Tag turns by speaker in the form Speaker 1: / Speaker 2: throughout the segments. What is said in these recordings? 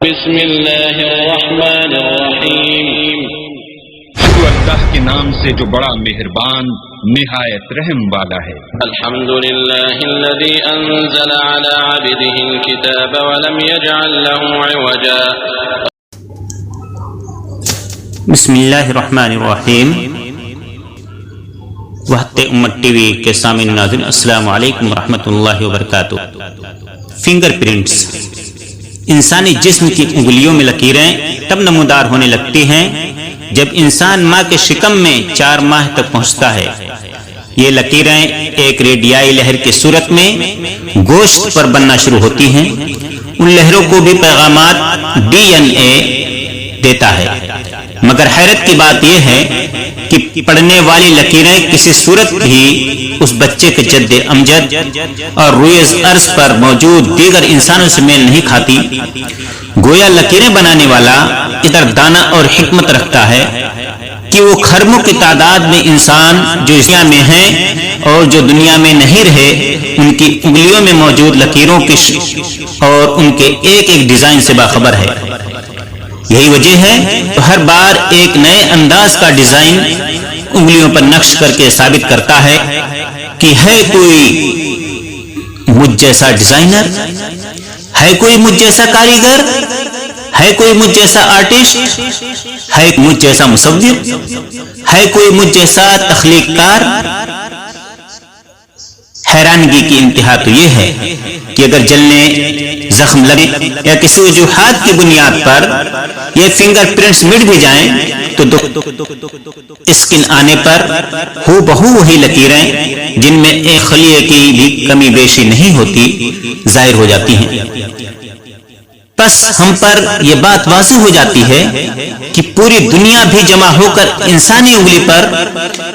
Speaker 1: بسم اللہ الرحمن الرحیم،
Speaker 2: شروع اللہ کے نام سے جو بڑا مہربان نہایت رحم والا ہے۔
Speaker 1: الحمد للہ الذی انزل علی عبدہ الکتاب ولم یجعل له عوجا۔
Speaker 3: بسم اللہ الرحمن الرحیم۔ وحدت امت ٹی وی کے سامعین ناظرین، السلام علیکم ورحمۃ اللہ وبرکاتہ۔ فنگر پرنٹس، انسانی جسم کی انگلیوں میں لکیریں تب نمودار ہونے لگتی ہیں جب انسان ماں کے شکم میں 4 ماہ تک پہنچتا ہے۔ یہ لکیریں ایک ریڈیائی لہر کی صورت میں گوشت پر بننا شروع ہوتی ہیں۔ ان لہروں کو بھی پیغامات DNA دیتا ہے، مگر حیرت کی بات یہ ہے کہ پڑھنے والی لکیریں کسی صورت بھی اس بچے کے جد امجد اور روئے ارض پر موجود دیگر انسانوں سے میل نہیں کھاتی۔ گویا لکیریں بنانے والا ادھر دانہ اور حکمت رکھتا ہے کہ وہ کھربوں کی تعداد میں انسان جو اس دنیا میں ہیں اور جو دنیا میں نہیں رہے، ان کی انگلیوں میں موجود لکیروں کی اور ان کے ایک ایک ڈیزائن سے باخبر ہے۔ یہی وجہ ہے تو ہر بار ایک نئے انداز کا ڈیزائن انگلیوں پر نقش کر کے ثابت کرتا ہے کہ ہے کوئی مجھ جیسا ڈیزائنر، ہے کوئی مجھ جیسا کاریگر، ہے کوئی مجھ جیسا آرٹسٹ، ہے مجھ جیسا مصور، ہے کوئی مجھ جیسا تخلیق کار۔ حیرانگی کی انتہا تو یہ ہے کہ اگر جلنے، زخم لگے یا کسی وجوہات کی بنیاد پر یہ فنگر پرنٹس مٹ بھی جائیں تو اسکن آنے پر ہو بہو وہی لکیریں جن میں ایک خلیے کی بھی کمی بیشی نہیں ہوتی ظاہر ہو جاتی ہیں۔ بس ہم پر یہ بات واضح ہو جاتی ہے کہ پوری دنیا بھی جمع ہو کر انسانی انگلی پر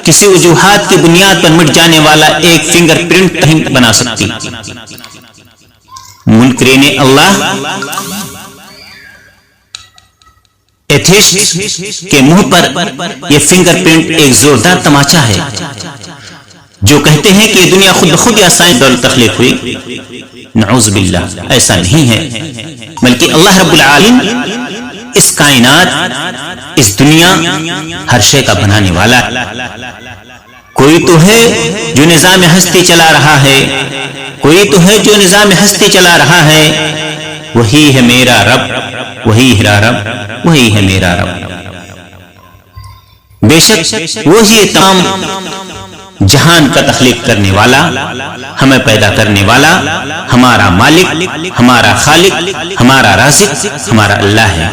Speaker 3: کسی وجوہات کی بنیاد پر مٹ جانے والا ایک فنگر پرنٹ نہیں بنا سکتی۔ منکرین اللہ ایتھیسٹ کے منہ پر یہ فنگر پرنٹ ایک زوردار تماچا ہے، جو کہتے ہیں کہ یہ دنیا خود بخود یا سائنس دولت تخلیق ہوئی۔ نعوذ باللہ، ایسا نہیں ہے، بلکہ اللہ رب العالمین اس کائنات، اس دنیا، ہر شے کا بنانے والا ہے۔ کوئی تو ہے جو نظام ہستی چلا رہا ہے، کوئی تو ہے جو نظام ہستی چلا رہا ہے، وہی ہے میرا رب، وہی ہے رب، وہی ہے میرا رب۔ بے شک وہی تمام جہان کا تخلیق کرنے والا، ہمیں پیدا کرنے والا، ہمارا مالک، ہمارا خالق، ہمارا رازق، ہمارا اللہ ہے۔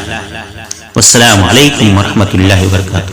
Speaker 3: والسلام علیکم ورحمۃ اللہ وبرکاتہ۔